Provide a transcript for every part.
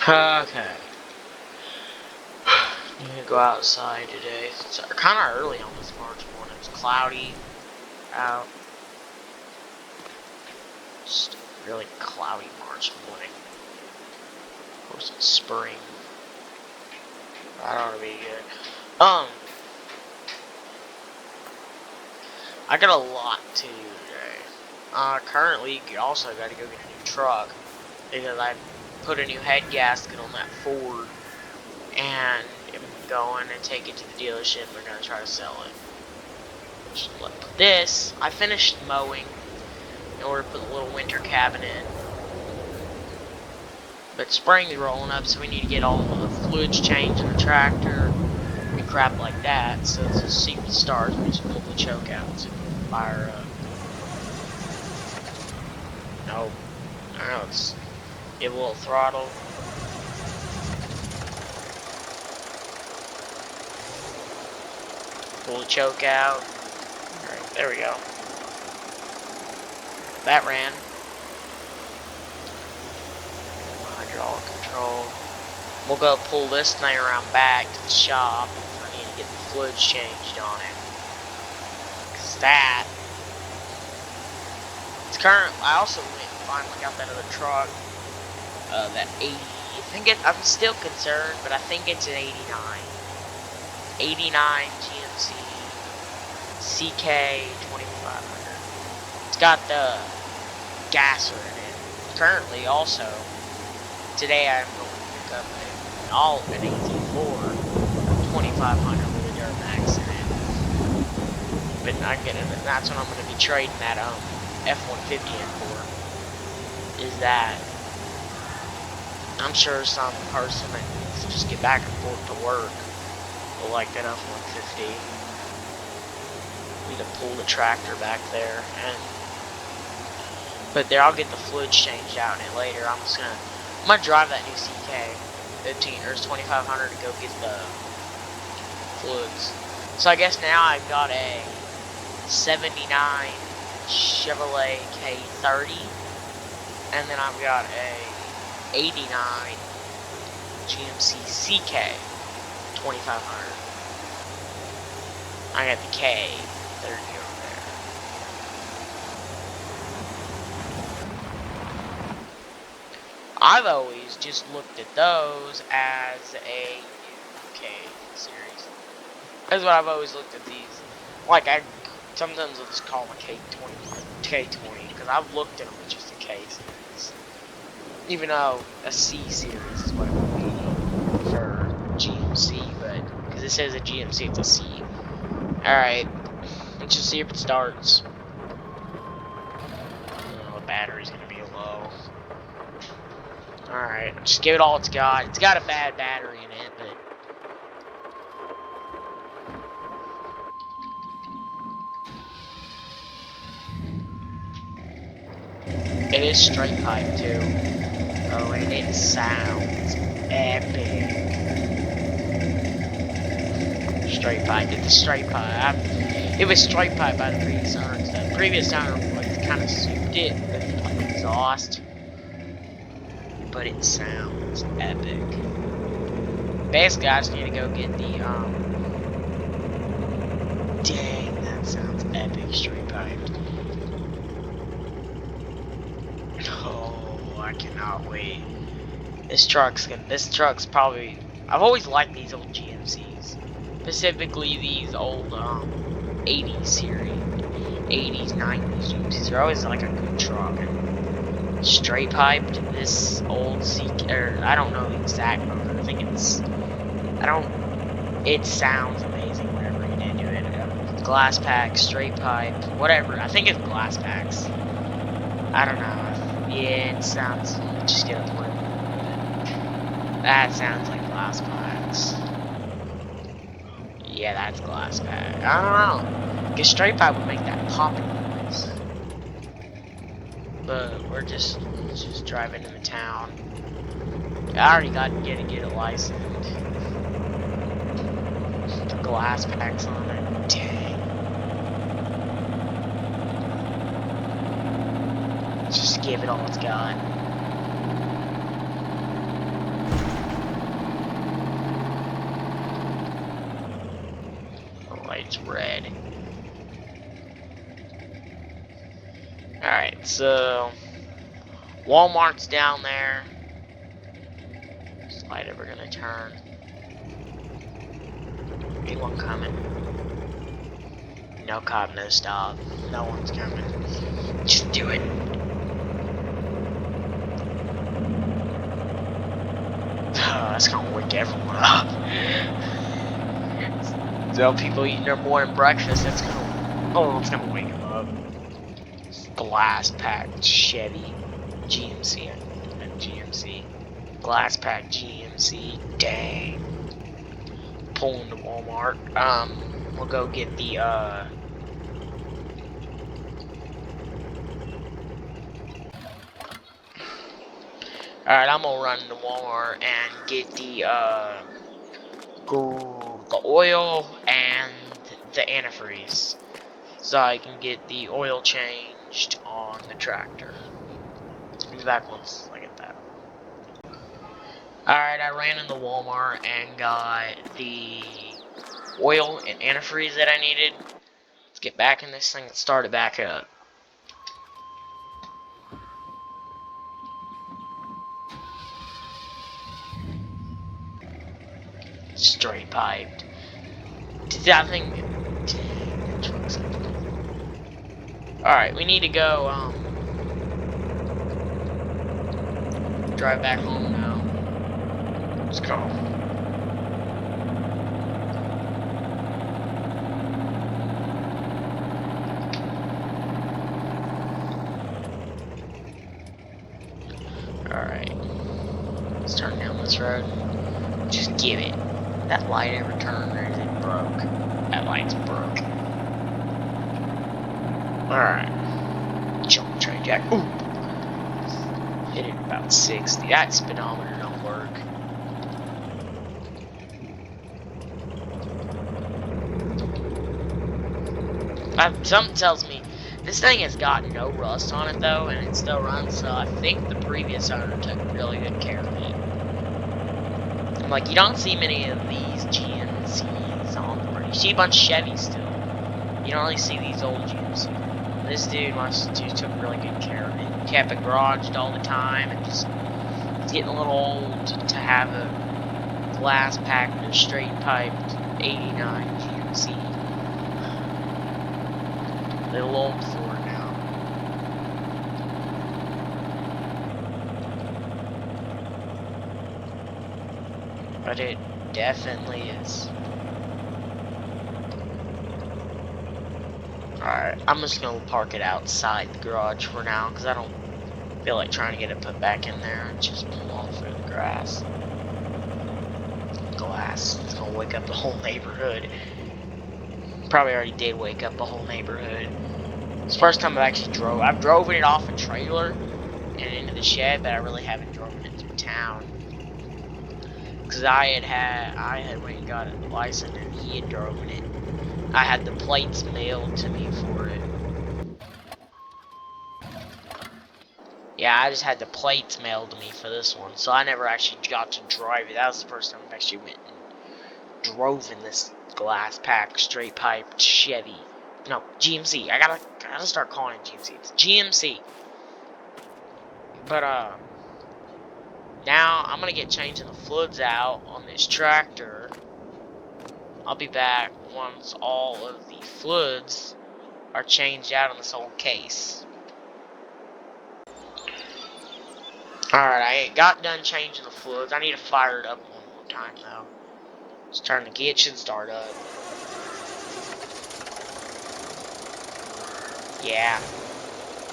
Okay. I'm gonna go outside today. It's kind of early on this March morning. It's cloudy out. Just a really cloudy March morning. Of course, it's spring. That ought to be good. I got a lot to do today. Currently, you also got to go get a new truck because I put a new head gasket on that Ford, and I'm going to take it to the dealership. We're gonna try to sell it. Just look at this. I finished mowing in order to put the little winter cabin in. But spring's rolling up, so we need to get all the fluids changed in the tractor and crap like that. So to see if it starts, we just pull the choke out so we can fire up. No, I don't know. It's give a little throttle. Pull the choke out. Alright, there we go. That ran. Hydraulic control. We'll go pull this thing around back to the shop. I need to get the fluids changed on it. Cause that. It's current. I also went and finally got that other truck. That 80. I'm still concerned, but I think it's an 89. 89 GMC CK 2500. It's got the gasser in it. Currently, also, today I'm going to pick up an AT4 2500 with a Duramax in it. But that's what I'm going to be trading that F-150 in for. Is that I'm sure some person that needs to just get back and forth to work will like that F-150. Need to pull the tractor back there, but there I'll get the fluids changed out in it later. I'm gonna drive that new CK 15 or 2500 to go get the fluids. So I guess now I've got a 79 Chevrolet K30, and then I've got a 89 GMC CK 2500. I got the K30 over there. I've always just looked at those as a new K series. That's what I've always looked at these. Like sometimes I'll just call them a K20 because I've looked at them as just a K series. Even though a C series is what it would be for GMC, but because it says a GMC, it's a C. Alright, let's just see if it starts. Oh, the battery's gonna be low. Alright, just give it all it's got. It's got a bad battery in it, but it is straight pipe too. Oh, and it sounds epic. Straight pipe. It's a straight pipe. It was straight pipe by the previous owner. The previous owner kind of souped it with the exhaust, but it sounds epic. Basically, I just need to go get the Dang, that sounds epic. Straight piped. Oh, I cannot wait. This truck's probably. I've always liked these old GMCs. Specifically these old 80s series, 80s, 90s GMCs. They're always like a good truck. And straight piped this old I don't know the exact motor. I think it sounds amazing whenever you get into it. Glass pack, straight pipe, whatever. I think it's glass packs. I don't know. Yeah, it sounds, just get a point. That sounds like glass packs. Yeah, that's glass pack. I don't know. Because straight pipe would make that popping noise. But we're just driving into town. I already got to get it licensed. The glass packs on it. Dang. Just give it all it's got. light's red. Alright, so Walmart's down there. Is the light ever gonna turn? Anyone coming? No cop, no stop. No one's coming. Just do it. That's gonna wake everyone up. So people eating their morning breakfast, it's gonna wake them up. Glass packed Chevy GMC and GMC. Glass packed GMC. Dang. Pulling to Walmart. We'll go get the Alright, I'm gonna run to Walmart and get the oil and the antifreeze, so I can get the oil changed on the tractor. I'll be back once I get that. Alright, I ran into Walmart and got the oil and antifreeze that I needed. Let's get back in this thing and start it back up. Straight piped. That thing. Alright, we need to go, drive back home now. Let's go. Alright. Let's turn down this road. Just give it. That light ever turned or is it broke? That light's broke. Alright. Jump train jack. Ooh! Hit it about 60. That speedometer don't work. Something tells me this thing has got no rust on it though, and it still runs, so I think the previous owner took really good care of it. I'm like, you don't see many of these GMCs on the road. You see a bunch of Chevys still. You don't really see these old GMCs. This dude took really good care of it. Kept it garaged all the time, and just it's getting a little old to have a glass packed or straight piped 89 GMC. A little old for it now. But it definitely is. Alright, I'm just gonna park it outside the garage for now, because I don't feel like trying to get it put back in there and just pull off through the grass. Glass. It's gonna wake up the whole neighborhood. Probably already did wake up the whole neighborhood. It's the first time I've driven it off a trailer and into the shed, but I really haven't driven it through town. Because I had went and got a license and he had driven it. I had the plates mailed to me for it. Yeah, I just had the plates mailed to me for this one, so I never actually got to drive it. That was the first time I actually went and drove in this glass pack, straight pipe Chevy. No, GMC. I gotta start calling it GMC. It's GMC. But now I'm gonna get changing the fluids out on this tractor. I'll be back once all of the fluids are changed out on this old case. Alright, I got done changing the fluids. I need to fire it up one more time though. Just turn the key, it should start up. Yeah.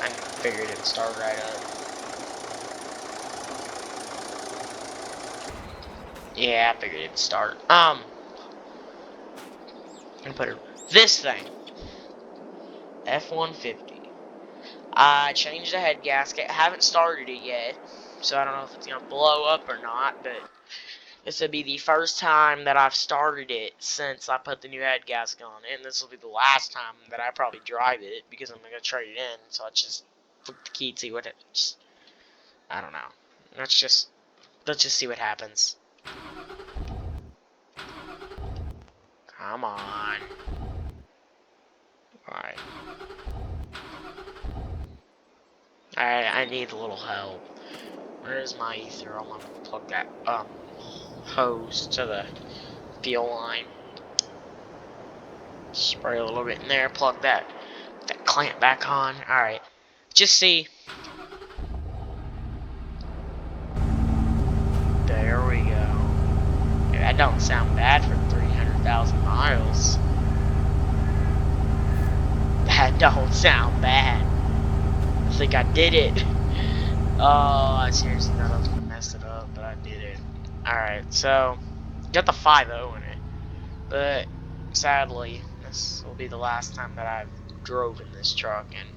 I figured it'd start right up. Yeah, I figured it'd start. I'm gonna put this thing. F-150. I changed the head gasket. I haven't started it yet, so I don't know if it's gonna blow up or not, but this will be the first time that I've started it since I put the new head gasket on it, and this will be the last time that I probably drive it, because I'm gonna trade it in, so I just flip the key and see what it's, I don't know. Let's just see what happens. Come on. Alright. I need a little help. Where's my ether? I'm gonna plug that hose to the fuel line. Spray a little bit in there, plug that clamp back on. Alright. Just see. There we go. That don't sound bad for 300,000 miles. That don't sound bad. I think I did it. Oh, I seriously thought I was gonna mess it up, but I did it. Alright, so got the 5.0 in it. But sadly, this will be the last time that I've drove in this truck, and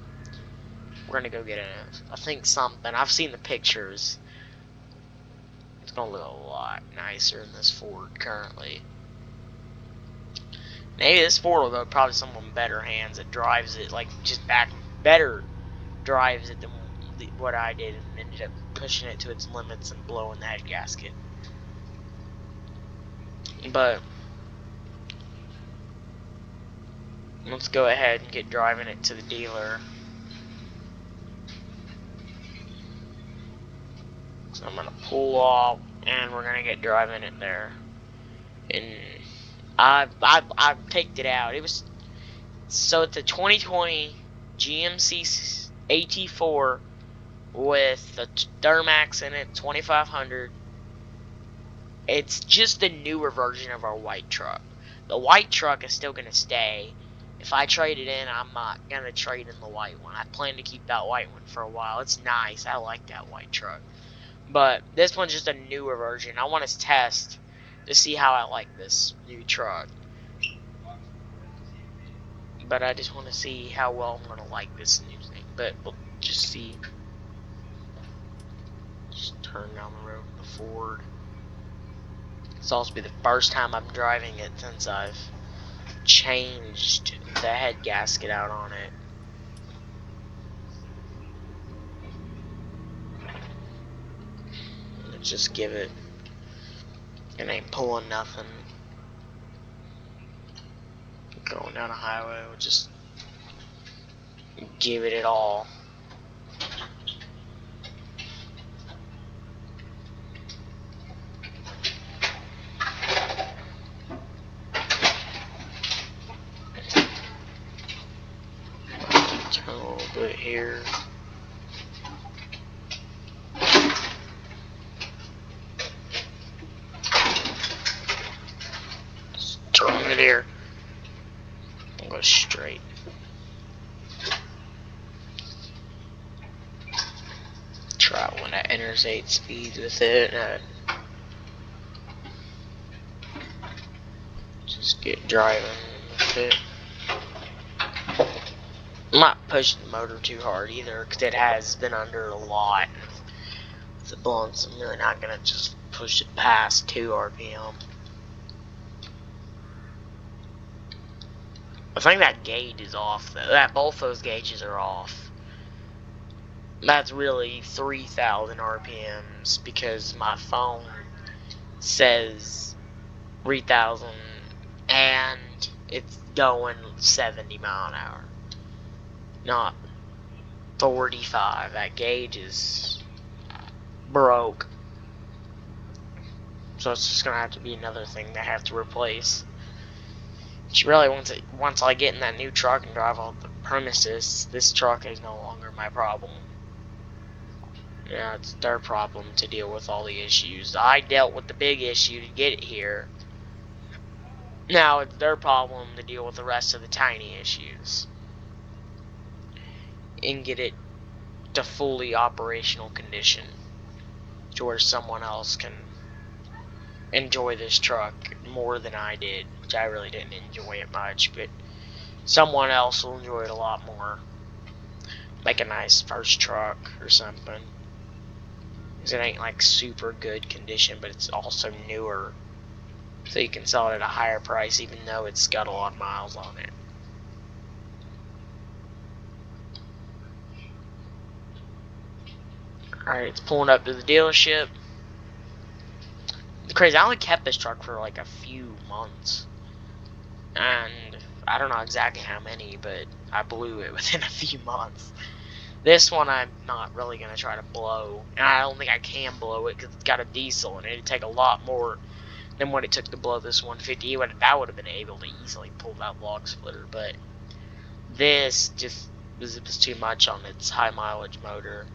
we're gonna go get I think something. I've seen the pictures. It's gonna look a lot nicer in this Ford currently. Maybe this Ford will go probably someone better hands that drives it like just better drives it than what I did, and ended up pushing it to its limits and blowing the head gasket. But let's go ahead and get driving it to the dealer. So I'm gonna pull off, and we're gonna get driving it there. And I've taked it out. It was so it's a 2020 GMC AT4 with the Duramax in it, 2500. It's just the newer version of our white truck. The white truck is still gonna stay. If I trade it in, I'm not gonna trade in the white one. I plan to keep that white one for a while. It's nice. I like that white truck. But this one's just a newer version. I want to test to see how I like this new truck. But I just want to see how well I'm going to like this new thing. But we'll just see. Just turn down the road with the Ford. It's also be the first time I'm driving it since I've changed the head gasket out on it. Let's just give it. It ain't pulling nothing. Going down a highway, we'll just give it all. Turn a little bit here. Just turn it here. I'll go straight. Try when at interstate speeds with it. Just get driving with it. I'm not pushing the motor too hard either, because it has been under a lot. With the blunts, I'm really not going to just push it past 2 RPM. I think that gauge is off, though. Both those gauges are off. That's really 3,000 RPMs, because my phone says 3,000 and it's going 70 mile an hour. Not 45. That gauge is broke. So it's just gonna have to be another thing they have to replace. Which really, once I get in that new truck and drive off the premises, this truck is no longer my problem. Yeah, it's their problem to deal with all the issues. I dealt with the big issue to get it here. Now it's their problem to deal with the rest of the tiny issues. And get it to fully operational condition. To where someone else can enjoy this truck more than I did. Which I really didn't enjoy it much. But someone else will enjoy it a lot more. Like a nice first truck or something. Because it ain't like super good condition, but it's also newer. So you can sell it at a higher price even though it's got a lot of miles on it. Alright, it's pulling up to the dealership. It's crazy, I only kept this truck for like a few months. And I don't know exactly how many, but I blew it within a few months. This one I'm not really going to try to blow. And I don't think I can blow it because it's got a diesel and it'd take a lot more than what it took to blow this 150. That would have been able to easily pull that log splitter. But this just was too much on its high mileage motor.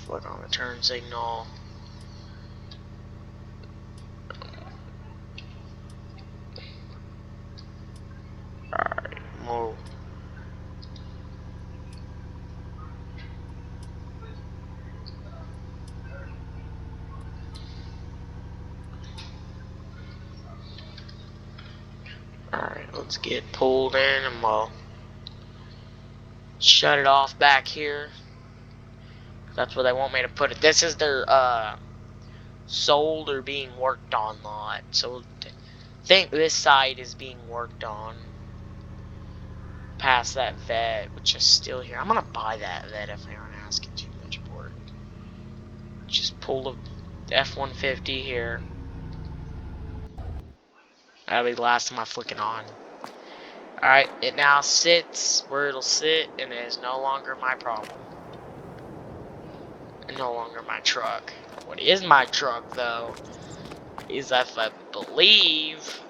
Look on the turn signal. Alright, move. Alright, let's get pulled in and we'll shut it off back here. That's where they want me to put it. This is their sold or being worked on lot. So I think this side is being worked on. Past that vet, which is still here. I'm gonna buy that vet if they aren't asking too much for it. Just pull the F-150 here. That'll be the last time I flick it on. Alright, it now sits where it'll sit, and it is no longer my problem. And no longer my truck. What is my truck, though, is if I believe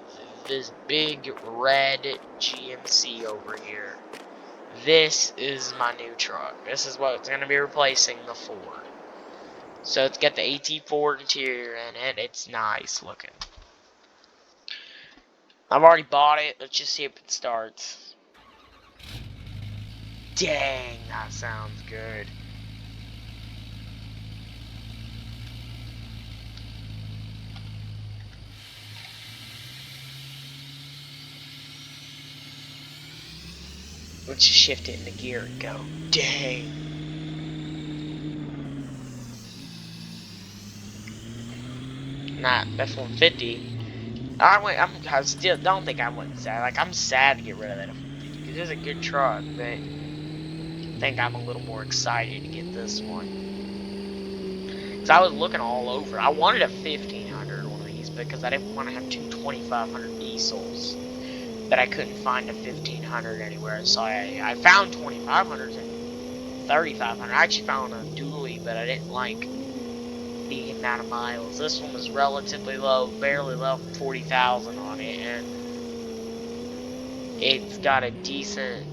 this big red GMC over here. This is my new truck. This is what it's going to be replacing the Ford. So it's got the AT4 interior in it. It's nice looking. I've already bought it. Let's just see if it starts. Dang, that sounds good. Let's just shift it into gear and go. Dang. Not F-150. I still don't think I wasn't sad. Like, I'm sad to get rid of that F-150 because it's a good truck, but I think I'm a little more excited to get this one. Because I was looking all over. I wanted a 1500 one of these because I didn't want to have two 2500 diesels. But I couldn't find a 1500 anywhere, so I found 2500s and 3500. I actually found a dually, but I didn't like the amount of miles. This one was relatively low, barely left 40,000 on it, and it's got a decent,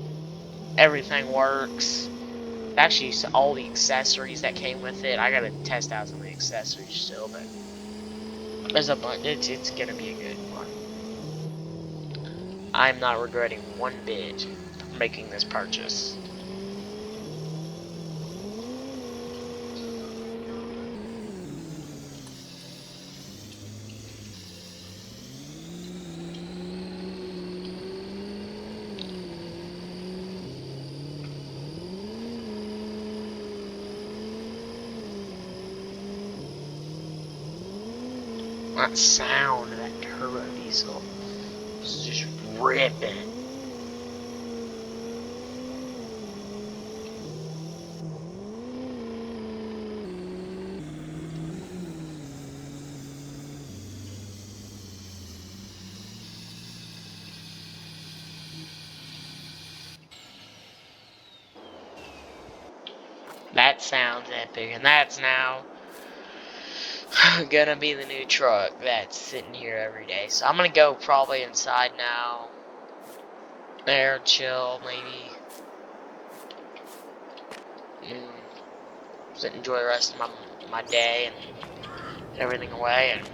everything works. Actually, all the accessories that came with it, I gotta test out some of the accessories still, but there's a bunch. It's gonna be a good one. I'm not regretting one bit for making this purchase. That sound of that turbo diesel is just ripping. That sounds epic, and that's now gonna be the new truck that's sitting here every day. So I'm gonna go probably inside now. There, chill, maybe. Just enjoy the rest of my day and everything away, and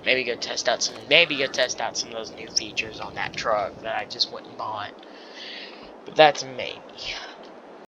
maybe go test out some of those new features on that truck that I just went and bought. But that's a maybe.